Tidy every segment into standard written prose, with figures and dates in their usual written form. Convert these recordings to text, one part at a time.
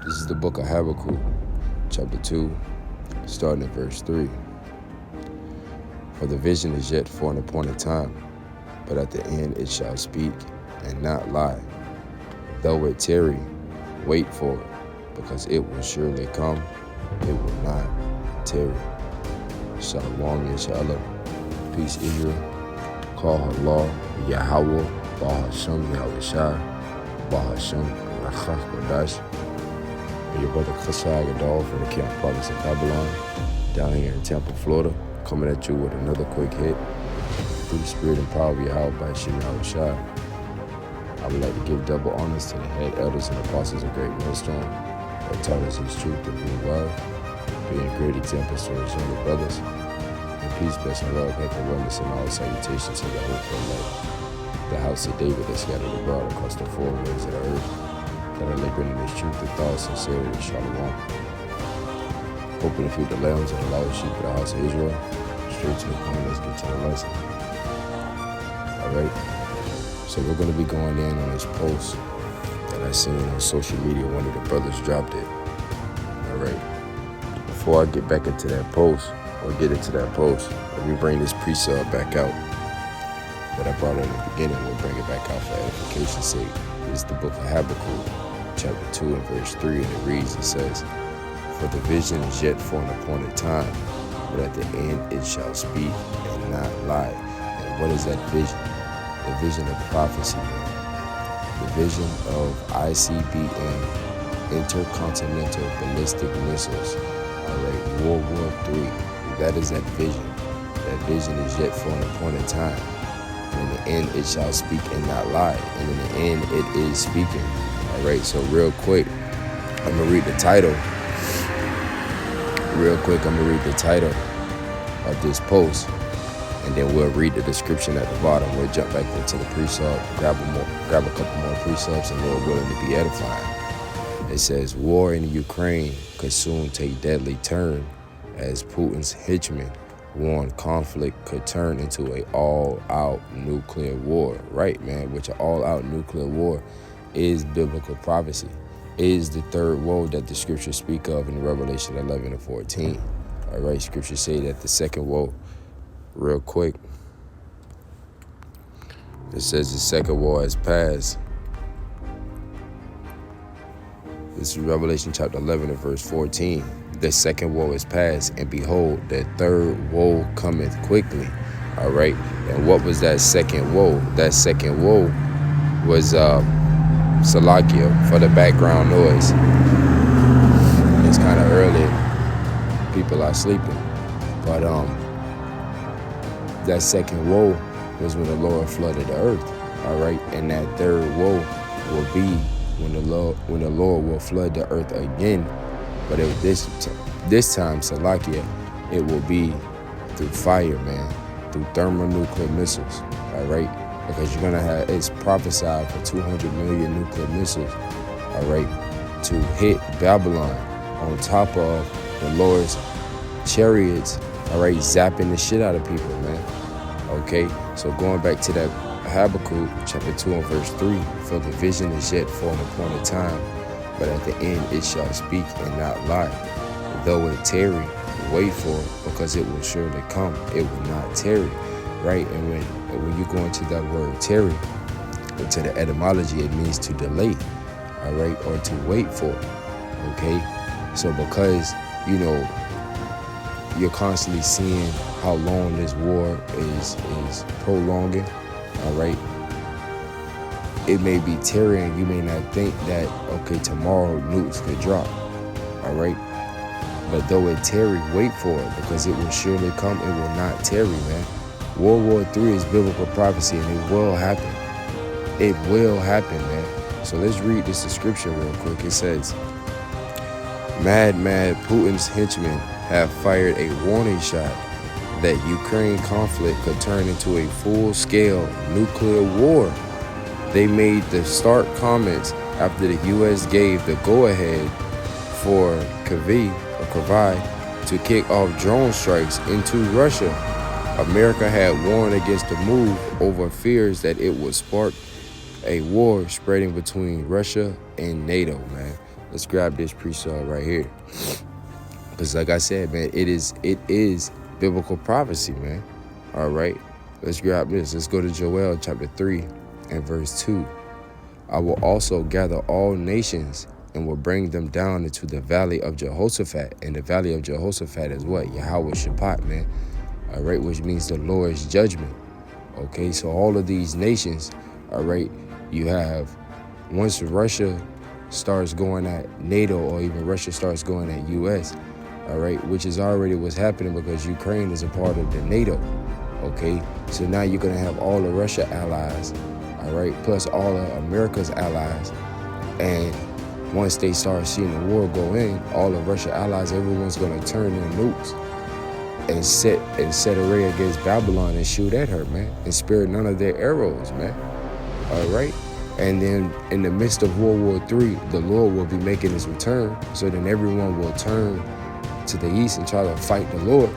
This is the book of Habakkuk, chapter 2, starting at verse 3. For the vision is yet for an appointed time, but at the end it shall speak and not lie. Though it tarry, wait for it, because it will surely come, it will not tarry. Shalom, Yahawah, peace Israel, call her law, YAHAWAH, BAHASHAM, BAHASHAM, QADASH. And your brother QADASH from the Camp Province of Babylon, down here in Tampa, Florida, coming at you with another quick hit through the spirit and power of YAHAWASHI. I would like to give double honors to the head elders and apostles of Great Millstone that taught us His truth and being well, being great examples to His younger brothers. And peace, blessing, love, health, and wellness, and all salutations to the hope of life, the house of David that scattered abroad across the four winds of the earth, that are laboring in His truth and thought, sincerity, and shalom. Hoping to feed the lambs and the lost sheep of the house of Israel. Straight to the point, let's get to the lesson. Alright, so we're going to be going in on this post that I seen on social media. One of the brothers dropped it. Alright, before I get back into that post, let me bring this pre-sub back out that I brought in the beginning. We'll bring it back out for edification's sake. It's the book of Habakkuk, chapter 2 and verse 3, and it reads, it says, For the vision is yet for an appointed time, but at the end it shall speak and not lie. And what is that vision? The vision of prophecy, the vision of ICBM, intercontinental ballistic missiles. Alright, World War III. That is that vision. That vision is yet for an appointed time. And in the end it shall speak and not lie. And in the end it is speaking. Alright, so real quick, I'm going to read the title. Of this post, and then we'll read the description at the bottom. We'll jump back into the pre-sub, grab a couple more pre-subs, and Lord willing to be edifying. It says, war in Ukraine could soon take deadly turn as Putin's henchmen warn conflict could turn into an all-out nuclear war. Right, man, which an all-out nuclear war is biblical prophecy, is the third woe that the scriptures speak of in Revelation 11 and 14. All right, scriptures say that the second woe, real quick, it says the second woe has passed. This is Revelation chapter 11 and verse 14. The second woe is past, and behold, the third woe cometh quickly. All right, and what was that second woe? That second woe was Salakia for the background noise. It's kind of early. People are sleeping. But that second woe was when the Lord flooded the earth. All right, and that third woe will be when the Lord will flood the earth again. But this time, Salakia, it will be through fire, man, through thermonuclear missiles. All right, because you're gonna have, it's prophesied for 200 million nuclear missiles. All right, to hit Babylon on top of the Lord's chariots. All right, zapping the shit out of people, man. Okay, so going back to that Habakkuk chapter 2 and verse 3, for the vision is yet for an appointed time, but at the end it shall speak and not lie. Though it tarry, wait for it, because it will surely come, it will not tarry. Right, and when you go into that word tarry, into the etymology, it means to delay, all right, or to wait for. Okay, so because you're constantly seeing how long this war is prolonging, all right, it may be tarrying. You may not think that, okay, tomorrow nukes could drop, all right, but though it tarry, wait for it, because it will surely come, it will not tarry, man. World War III is biblical prophecy, and it will happen. It will happen, man. So let's read this description real quick. It says, Mad Putin's henchmen have fired a warning shot that Ukraine conflict could turn into a full-scale nuclear war. They made the stark comments after the U.S. gave the go-ahead for Kyiv to kick off drone strikes into Russia. America had warned against the move over fears that it would spark a war spreading between Russia and NATO, man. Let's grab this precept right here. Because like I said, man, it is biblical prophecy, man. All right, let's grab this. Let's go to Joel chapter 3 and verse 2. I will also gather all nations and will bring them down into the valley of Jehoshaphat. And the valley of Jehoshaphat is what? YAHAWASHI, man. All right, which means the Lord's judgment. Okay, so all of these nations, all right, you have, once Russia starts going at NATO, or even Russia starts going at US, all right, which is already what's happening because Ukraine is a part of the NATO. Okay, so now you're going to have all the Russia allies, all right, plus all of America's allies. And once they start seeing the war go in, all the Russia allies, everyone's going to turn their nukes and set array against Babylon and shoot at her, man, and spare none of their arrows, man. All right. And then in the midst of World War III, the Lord will be making his return. So then everyone will turn to the east and try to fight the Lord.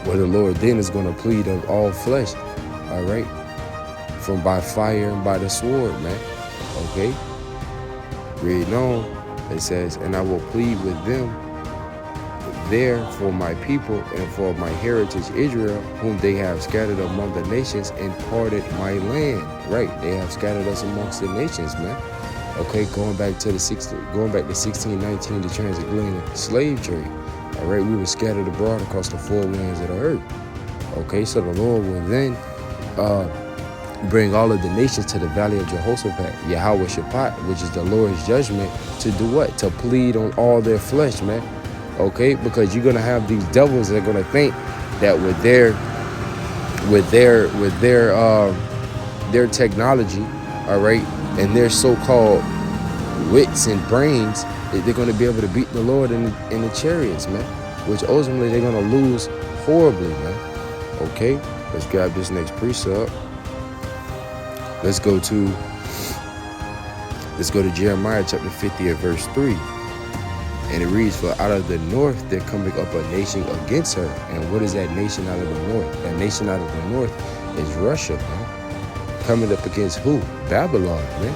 Where the Lord then is going to plead of all flesh. All right. From by fire and by the sword, man. Okay. Reading on, it says, and I will plead with them there for my people and for my heritage Israel, whom they have scattered among the nations and parted my land. Right, they have scattered us amongst the nations, man. Okay, going back to 1619, the transatlantic slave trade. All right, we were scattered abroad across the four winds of the earth. Okay, so the Lord will then bring all of the nations to the valley of Jehoshaphat, YAHAWASHI, which is the Lord's judgment, to do what? To plead on all their flesh, man. Okay, because you're gonna have these devils that are gonna think that with their technology, all right, and their so-called wits and brains, they're gonna be able to beat the Lord in the chariots, man. Which ultimately they're gonna lose horribly, man. Okay, let's grab this next precept. Let's go to Jeremiah chapter 50 and verse 3. And it reads, for out of the north there coming up a nation against her. And what is that nation out of the north? That nation out of the north is Russia, man. Coming up against who? Babylon, man.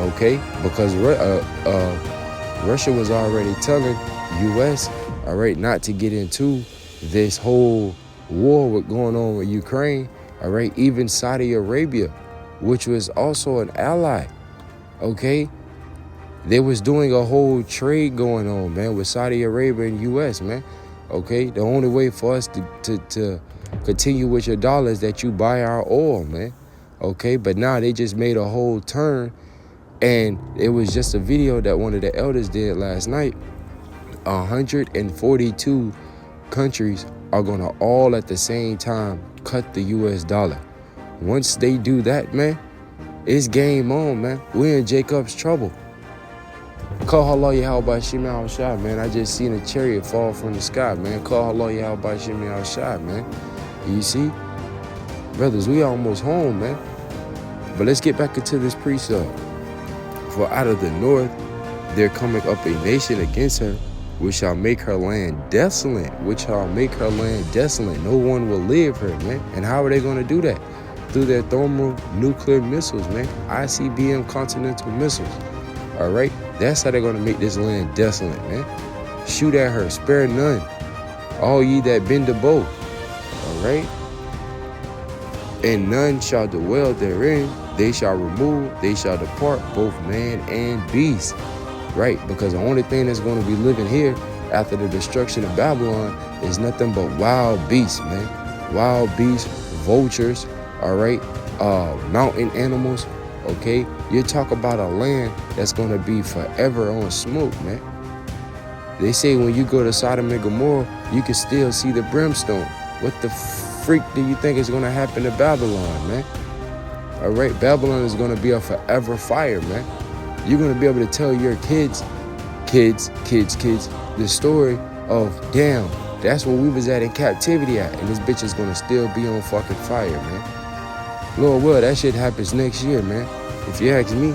Okay? Because Russia was already telling US, all right, not to get into this whole war going on with Ukraine. All right? Even Saudi Arabia, which was also an ally. Okay? They was doing a whole trade going on, man, with Saudi Arabia and U.S., man. Okay, the only way for us to continue with your dollar is that you buy our oil, man. Okay, but now they just made a whole turn, and it was just a video that one of the elders did last night. 142 countries are gonna all at the same time cut the U.S. dollar. Once they do that, man, it's game on, man. We're in Jacob's trouble. HALALYAM, man. I just seen a chariot fall from the sky, man. HALALYAM, man. You see? Brothers, we almost home, man. But let's get back into this precept. For out of the north there coming up a nation against her, which shall make her land desolate. No one will live her, man. And how are they going to do that? Through their thermonuclear missiles, man. ICBM continental missiles. All right? That's how they're going to make this land desolate, man. Shoot at her, spare none. All ye that bend the bow. All right? And none shall dwell therein. They shall remove, they shall depart, both man and beast. Right? Because the only thing that's going to be living here after the destruction of Babylon is nothing but wild beasts, man. Wild beasts, vultures, all right? Mountain animals. Okay, you talk about a land that's going to be forever on smoke, man. They say when you go to Sodom and Gomorrah, you can still see the brimstone. What the freak do you think is going to happen to Babylon, man? All right, Babylon is going to be a forever fire, man. You're going to be able to tell your kids, the story of, damn, that's where we was at in captivity at, and this bitch is going to still be on fucking fire, man. Lord will, that shit happens next year, man. If you ask me,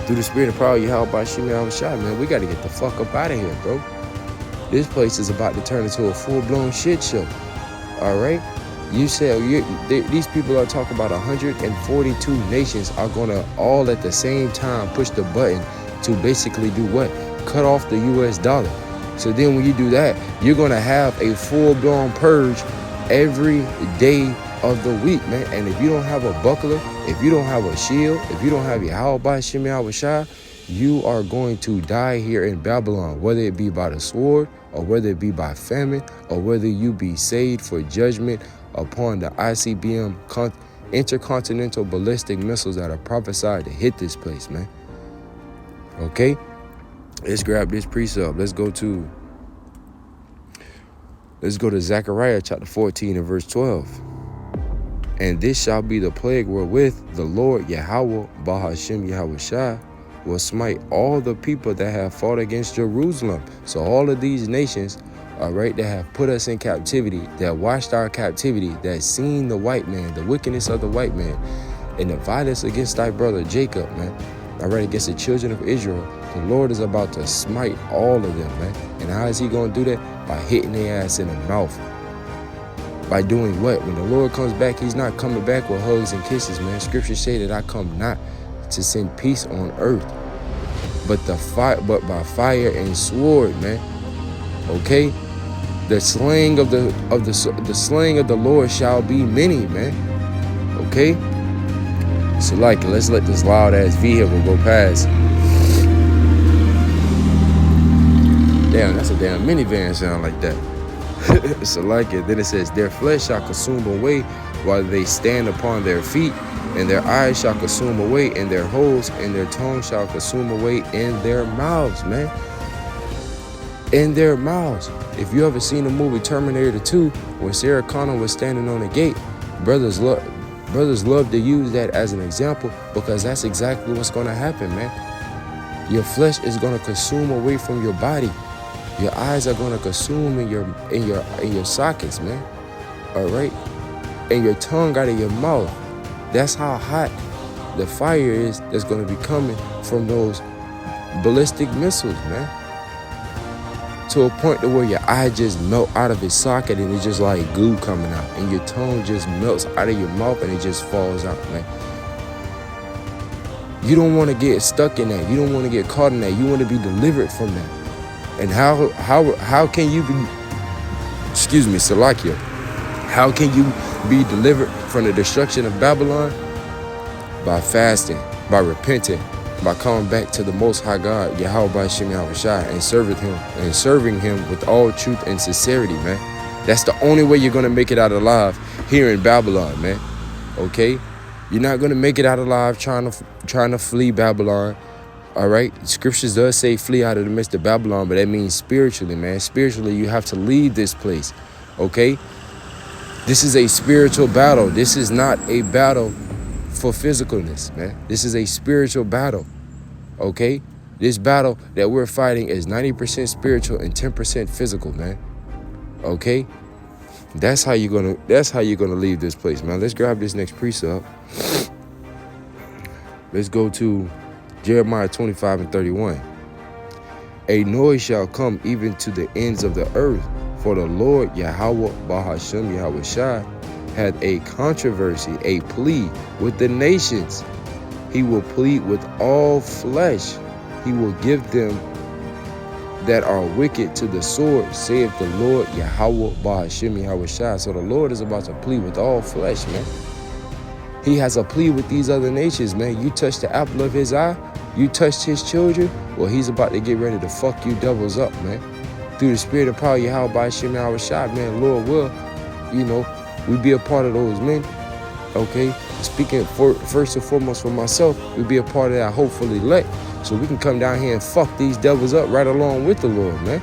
through the spirit of power, YAHAWASHI, man, we got to get the fuck up out of here, bro. This place is about to turn into a full-blown shit show. All right? You said these people are talking about 142 nations are going to all at the same time push the button to basically do what? Cut off the US dollar. So then when you do that, you're going to have a full-blown purge every day of the week, man. And if you don't have a buckler, if you don't have a shield, if you don't have YAHAWASHI, you are going to die here in Babylon, whether it be by the sword or whether it be by famine or whether you be saved for judgment upon the ICBM intercontinental ballistic missiles that are prophesied to hit this place, man. Okay? Let's grab this precept. Let's go to Zechariah chapter 14 and verse 12. And this shall be the plague wherewith the Lord Yahweh BAHASHAM YAHAWASHI will smite all the people that have fought against Jerusalem. So all of these nations, all right, that have put us in captivity, that watched our captivity, that seen the white man, the wickedness of the white man, and the violence against thy brother Jacob, man, all right, against the children of Israel, the Lord is about to smite all of them, man. And how is he going to do that? By hitting their ass in the mouth. By doing what? When the Lord comes back, he's not coming back with hugs and kisses, man. Scripture say that I come not to send peace on earth, but by fire and sword, man. Okay? The slaying of the slaying of the Lord shall be many, man. Okay? So like, let's let this loud ass vehicle go past. Damn, that's a damn minivan sound like that. So like it. Then it says, their flesh shall consume away while they stand upon their feet, and their eyes shall consume away in their holes, and their tongue shall consume away in their mouths, man. In their mouths. If you ever seen the movie Terminator 2, when Sarah Connor was standing on the gate, brothers love to use that as an example, because that's exactly what's going to happen, man. Your flesh is going to consume away from your body. Your eyes are going to consume in your sockets, man. All right? And your tongue out of your mouth. That's how hot the fire is that's going to be coming from those ballistic missiles, man. To a point to where your eye just melt out of its socket and it's just like goo coming out. And your tongue just melts out of your mouth and it just falls out, man. You don't want to get stuck in that. You don't want to get caught in that. You want to be delivered from that. And how can you be, Salakia, how can you be delivered from the destruction of Babylon? By fasting, by repenting, by coming back to the Most High God, YAHAWASHI YAHAWASHI, and serving him with all truth and sincerity, man. That's the only way you're going to make it out alive here in Babylon, man. Okay? You're not going to make it out alive trying to flee Babylon. All right, scriptures does say flee out of the midst of Babylon, but that means spiritually, man. Spiritually, you have to leave this place, okay? This is a spiritual battle. This is not a battle for physicalness, man. This is a spiritual battle, okay? This battle that we're fighting is 90% spiritual and 10% physical, man. Okay? That's how you're gonna leave this place, man. Let's grab this next precept. Let's go to Jeremiah 25 and 31. A noise shall come even to the ends of the earth, for the Lord Yahweh BAHASHAM YAHAWASHI hath a controversy, a plea with the nations. He will plead with all flesh. He will give them that are wicked to the sword, saith the Lord Yahweh BAHASHAM YAHAWASHI. So the Lord is about to plead with all flesh, man. He has a plea with these other nations, man. You touch the apple of his eye, you touched his children, well, he's about to get ready to fuck you devils up, man. Through the spirit and power of YAHWASHI YAHAWASHI, man, Lord will, we be a part of those men, okay? Speaking first and foremost for myself, we be a part of that hopefully elect, so we can come down here and fuck these devils up right along with the Lord, man.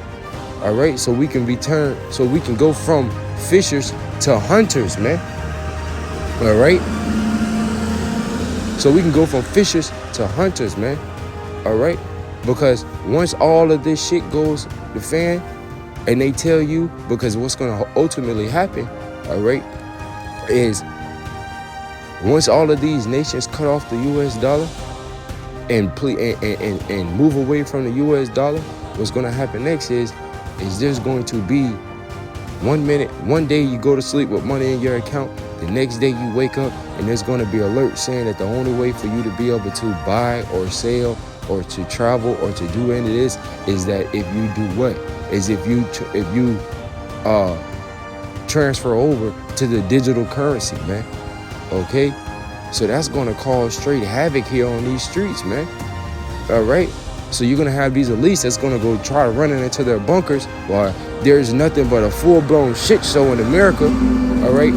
All right, so we can so we can go from fishers to hunters, man. All right? So we can go from fishers to hunters, man. All right? Because once all of this shit goes to fan, and they tell you, because what's going to ultimately happen, all right, is once all of these nations cut off the U.S. dollar and move away from the U.S. dollar, what's going to happen next is there's going to be one day you go to sleep with money in your account, the next day you wake up and there's going to be alert saying that the only way for you to be able to buy or sell or to travel or to do any of this is that if you do what? Is if you transfer over to the digital currency, man. Okay? So that's going to cause straight havoc here on these streets, man. All right? So you're going to have these elites that's going to go try to run into their bunkers while there's nothing but a full-blown shit show in America. All right?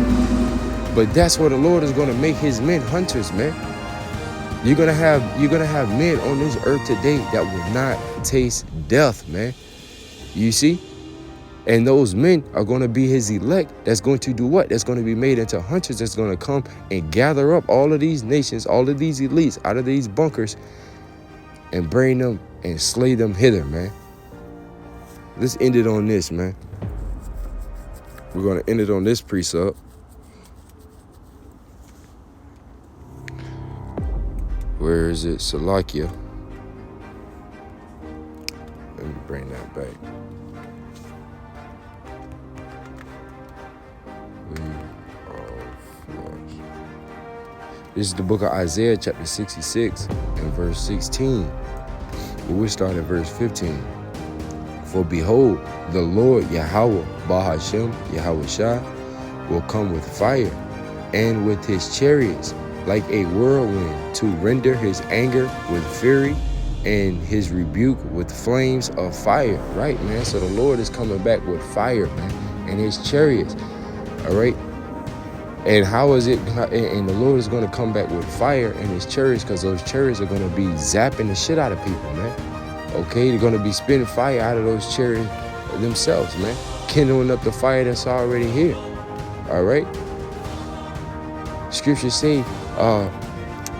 But that's where the Lord is going to make his men hunters, man. You're gonna have men on this earth today that will not taste death, man. You see? And those men are going to be his elect. That's going to do what? That's going to be made into hunters. That's going to come and gather up all of these nations, all of these elites out of these bunkers and bring them and slay them hither, man. Let's end it on this, man. We're going to end it on this precept. Where is it? Salakia. Let me bring that back. This is the book of Isaiah, chapter 66, and verse 16. But we'll start at verse 15. For behold, the Lord Yahawah, BAHASHAM, YAHAWASHI, will come with fire, and with his chariots, like a whirlwind, to render his anger with fury and his rebuke with flames of fire. Right, man? So the Lord is coming back with fire, man, and his chariots. All right? And how is it? And the Lord is going to come back with fire and his chariots, because those chariots are going to be zapping the shit out of people, man. Okay? They're going to be spitting fire out of those chariots themselves, man. Kindling up the fire that's already here. All right? Scriptures say, let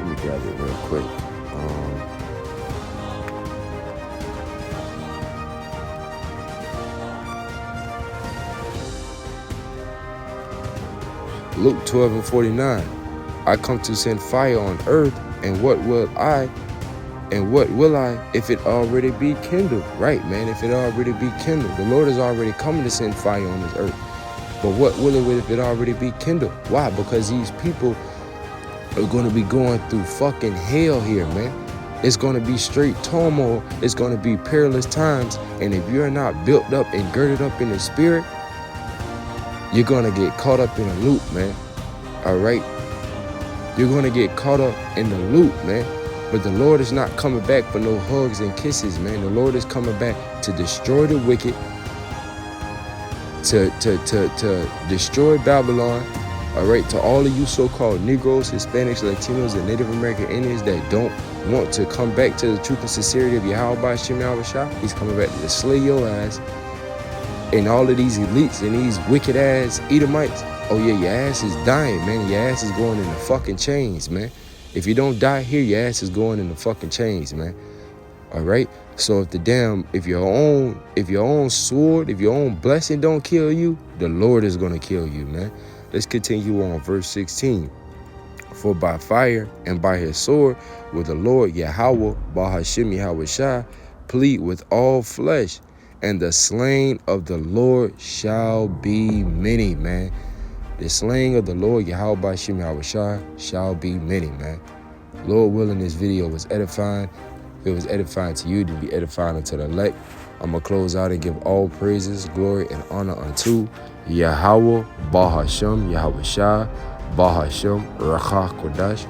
me grab it real quick. Luke 12 and 49. I come to send fire on earth, and what will I if it already be kindled? Right, man, if it already be kindled. The Lord is already coming to send fire on this earth. But what will it if it already be kindled? Why? Because these people are going to be going through fucking hell here, man. It's going to be straight turmoil. It's going to be perilous times. And if you're not built up and girded up in the spirit, you're going to get caught up in a loop, man. All right? You're going to get caught up in the loop, man. But the Lord is not coming back for no hugs and kisses, man. The Lord is coming back to destroy the wicked, to destroy Babylon. All right, to all of you so-called Negroes, Hispanics, Latinos, and Native American Indians that don't want to come back to the truth and sincerity of YAHAWASHI, he's coming back to slay your ass. And all of these elites and these wicked ass Edomites, oh yeah, your ass is dying, man. Your ass is going in the fucking chains, man. If you don't die here, your ass is going in the fucking chains, man. All right. So if your own sword, if your own blessing don't kill you, the Lord is gonna kill you, man. Let's continue on verse 16. For by fire and by his sword will the Lord Yahawah, BAHASHAM, YAHAWASHI, plead with all flesh, and the slain of the Lord shall be many, man. The slaying of the Lord Yahawah, BAHASHAM, YAHAWASHI shall be many, man. Lord willing, this video was edifying. If it was edifying to you, to be edifying unto the elect. I'm going to close out and give all praises, glory, and honor unto Yahawah, BAHASHAM, YAHAWASHI, BAHASHAM, RAWCHAA, QADASH.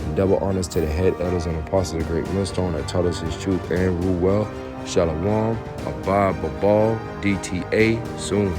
And double honors to the head elders and apostles of the great millstone that taught us his truth and rule well. Shalom, Abba, Babal, DTA, soon.